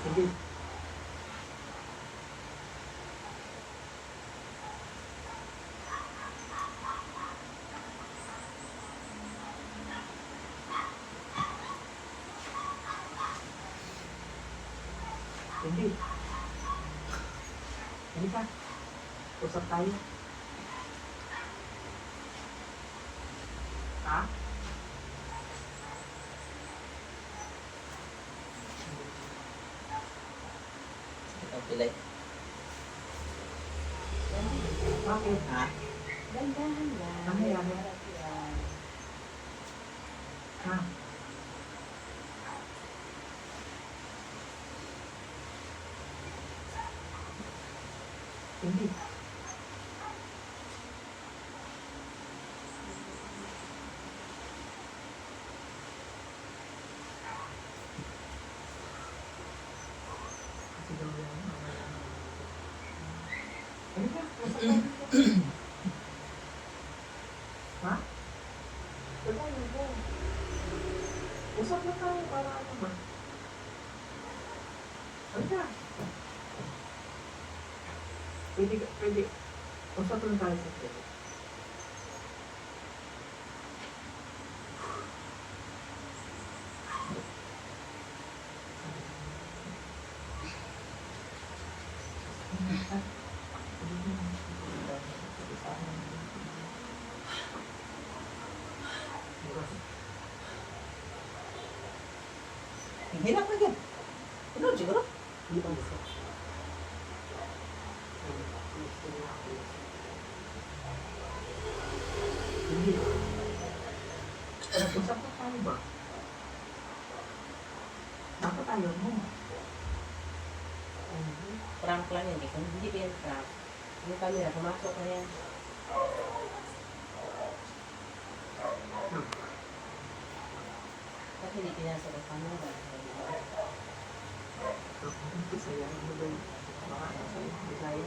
Hindi. Hindi. Halika. Usap tayo. Ha? Ang pilay. Bakit? Ha? Gandahan lang. Ano yan? Ha? Hindi. Kasi daw yan, mamaya na. Halika, usap tayo. Ha? Wala, wala. Usap lang tayo para ano ba? Halika. Pwede. Usap lang tayo sa pwede. Hirap na yan. Ano, siguro? Hindi ba gusto? Hindi. Usap na tayo ba? Bakit ayaw mo? Prank lang yan eh. Kung hindi pa yan prank, yung camera, pumasok na yan. Bakit hindi pinasok ang camera? Saya mo ba yung mga nasa design?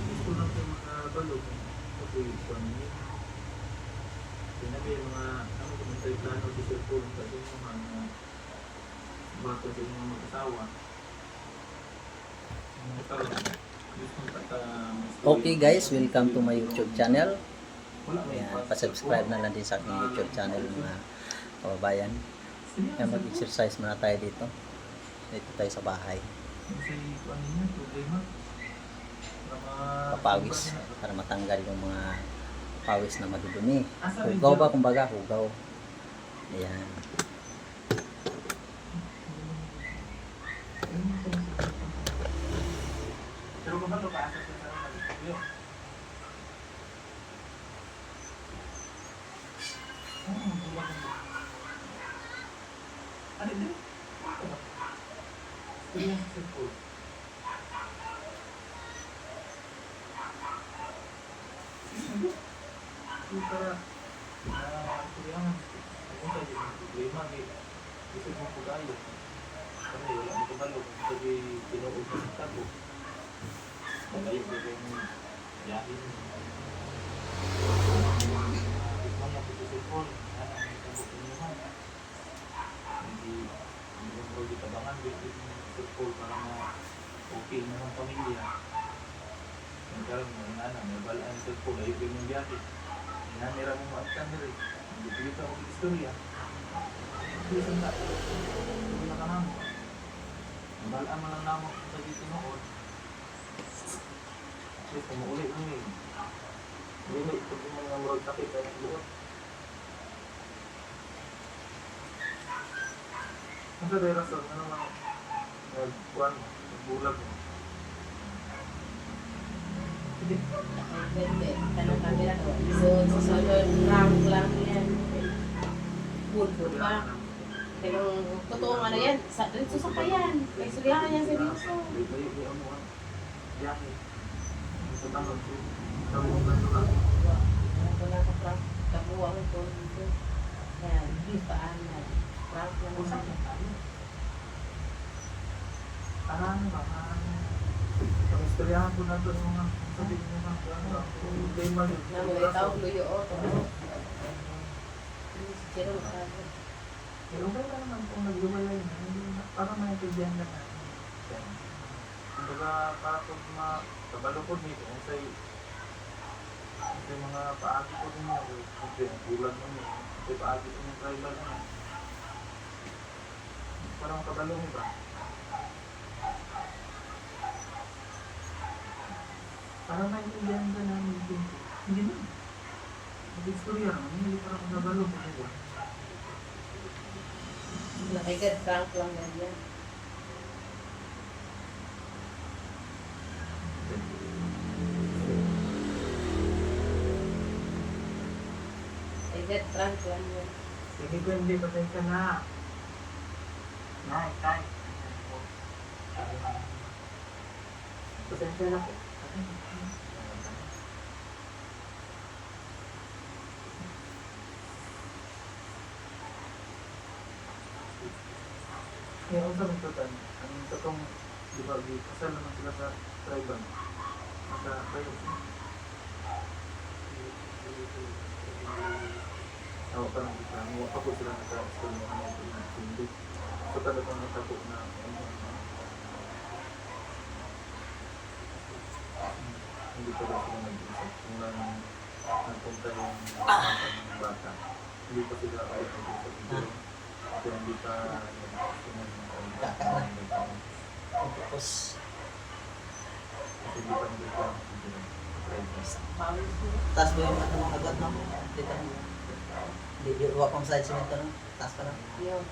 Gusto lang yung mga balog. Kasi kung sinabi yung mga kung tayo plano sa cellphone kasi yung mga bata sa mga mag-asawa. Okay guys, welcome to my YouTube channel. Ayan, pa-subscribe na lang din sa aking YouTube channel mga kababayan. Ayan, mag-exercise muna tayo dito. Dito tayo sa bahay. Papawis para matanggal yung mga pawis na madudumi. Hugaw ba kumbaga? Hugaw. Ayan. Pero kung ba ito paasa sa sarili? Ano din? Ito yung cellphone. Ito para kailangan pumunta din yung problema gusto mo po tayo kasi wala mo kabalo kasi tinuod mo sa tago magalit mo yung yahin mga po sa cellphone ang tago pinuhan hindi mo ditabangan with cellphone para okay na ng pamilya nagkaroon mo yung anak may balaan sa cellphone ay ito yung biyahe nanira mo maagtan na rin hindi pilita ako ng istorya hindi sanda hindi na kanamo balaan mo lang namo sa dito noon kasi kumuuli mo yun hindi pag yung mga murag takit ay buot ang sa day rason ano mga nagbuwan nagbulag mo hindi Hindi. Anong camera ko? So, susunod, prank lang yan. Full pa. Pero totoo ano yan, dito sa kayan. May sulihan yan sa dito. Ako na ka prank. Kabuwang ko dito. Yan, hindi pa anak. Prank lang naman. Parang istoryahan ko na ito yung mga sabihin niya na kung game mali. Na mo itaw luyo o to. Pero Pero okay lang naman kung naglumalay na, para maintindihan na natin. Kumbaga, para kung kabalo ko dito, kung sa'yo, mga paagi ko din ako, kasi bulag mo yun, kasi paagi ko yung tribal na. Parang kabalo mo ba? Para maintindihan ka namin din. Hindi na. Mag-istorya naman, hindi parang kabalo mo, di ba? nakigad prank lang ganyan. Nakigad prank lang yan. Sige ko hindi, pasensya na. Nay, tay. Pasensya na po. Kaya kung sa mga ang tatong, di ba, kasal naman sila sa tribal. Kayo. Ako parang kita, ako sila nagka-school mo ano ito na hindi. So talagang natako na hindi pa rin sila nag-isip. Kung lang nagpunta yung bata, hindi pa sila ulit nag-isip. Kaya hindi pa Tapos, kasi hindi pa nag-isip. Bawal siya. taas ba yung ano, agad na mo? Dito. Di ruwa pang slide cement no? Taas pa na. Yun.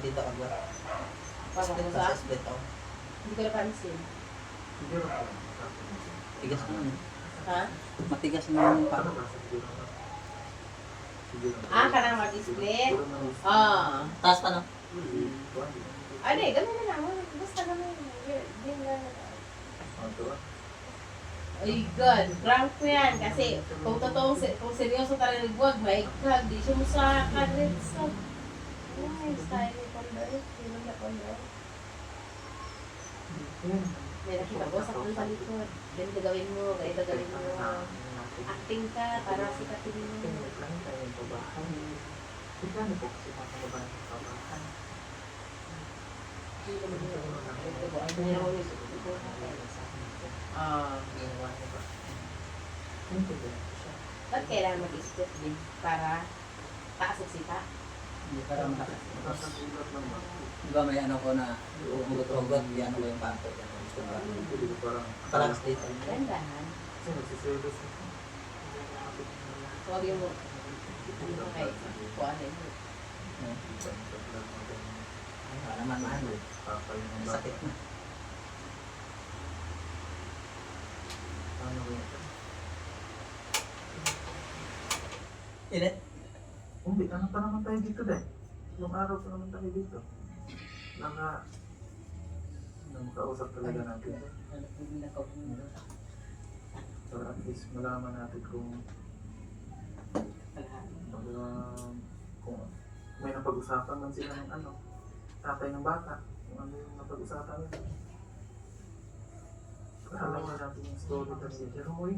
Dito agad. Papa Split mo pa sa? sa split ako. Hindi ko napansin. Hindi rin po. Tigas na yun. Ha? Matigas na yung pa. Ah, kanang mag-split? Ah. Taas pa no? Ano eh, ganun na naman. Basta naman. Hindi nga na. Ay God, prank ko yan. Kasi kung totoong, kung seryoso talaga nagbuwag, my God, di siya mo sa kadrits. Ay, style ni Panday. Sino na Panday? May nakita ko sa kong palikod. Ganito gawin mo, ganito gawin mo. Acting ka para sikatin mo. Hindi naman yun. Ito ba? Ano yung Ginawa niya ba? ba't kailangan mag-split din? Para paasok-sita? Hindi para makakas. Nakakagulat lang ba? Di ba may ano ko na hugot-hugot, di ano ko yung panto. Hindi ko parang Palakas dito. Gandahan. kasi nagsiservice na. Huwag yung ano ka kay kuha na yun. Wala naman maano. Sakit na. Ano ba yun? Init? Hindi, ano pa naman tayo dito dahil? Ilang araw pa naman tayo dito. Makausap talaga natin. Para at least malaman natin kung may napag-usapan man sila ng ano, tatay ng bata, kung ano yung napag-usapan nila. Alam niya natin yung story kasi, pero mo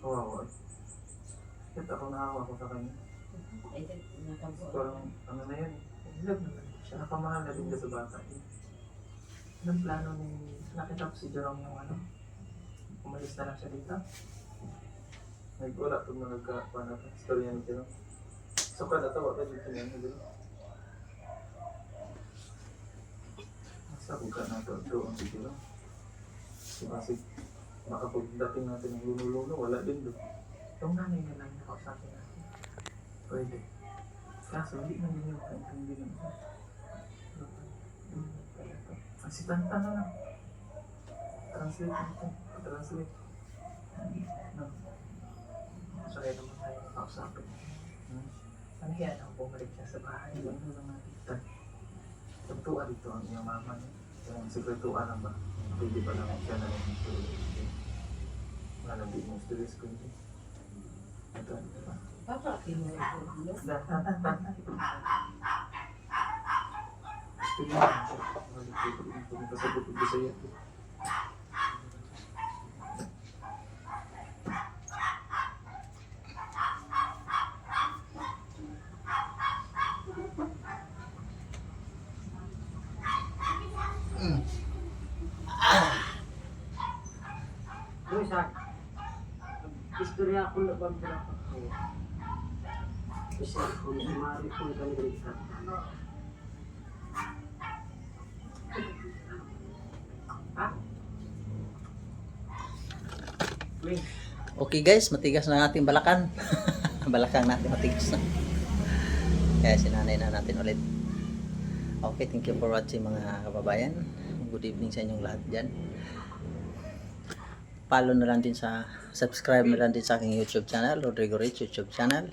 kawawa. Kahit ako nakawa ko sa kanya. Ay, natabo. Parang ano na yun, love naman siya. Nakamahal na din siya sa bata. Anong plano ni, nakita ko si Jerome yung ano, umalis na lang siya dito. Wala pag nagka-paano ka, storya ni Jerome. So ka natawa ka dito niya, hindi ba? Sabi ka na ito, doon si Jerome. Kasi baka pagdating natin ng luno-luno, wala din doon. Yung nanay na lang nakausapin natin. Pwede. Kaso hindi na din yung kaintindi naman. Kasi tanta na lang. Translate natin. Translate. No. So kaya naman tayo nakausapin. Ano yan? Ako bumalik siya sa bahay. Ano lang natin. Tagtuwa dito ang iyong mama niya. Yung sekretuwa lang ba? Pwede pa lang siya na yung mysterious. Wala na di mysterious ko hindi. Ito, ito ba? Papa, kinuha ko. Uy, sa istorya ako na pagkakapat ko. Kasi kung sumari po kami dito. Ha? Uy, Okay guys, matigas na ating balakan. Balakang natin matigas na. Kaya sinanay na natin ulit. Okay, thank you for watching mga kababayan. Good evening sa inyong lahat dyan. Follow na lang din sa, subscribe na lang din sa aking YouTube channel, Rodrigo Rich YouTube channel.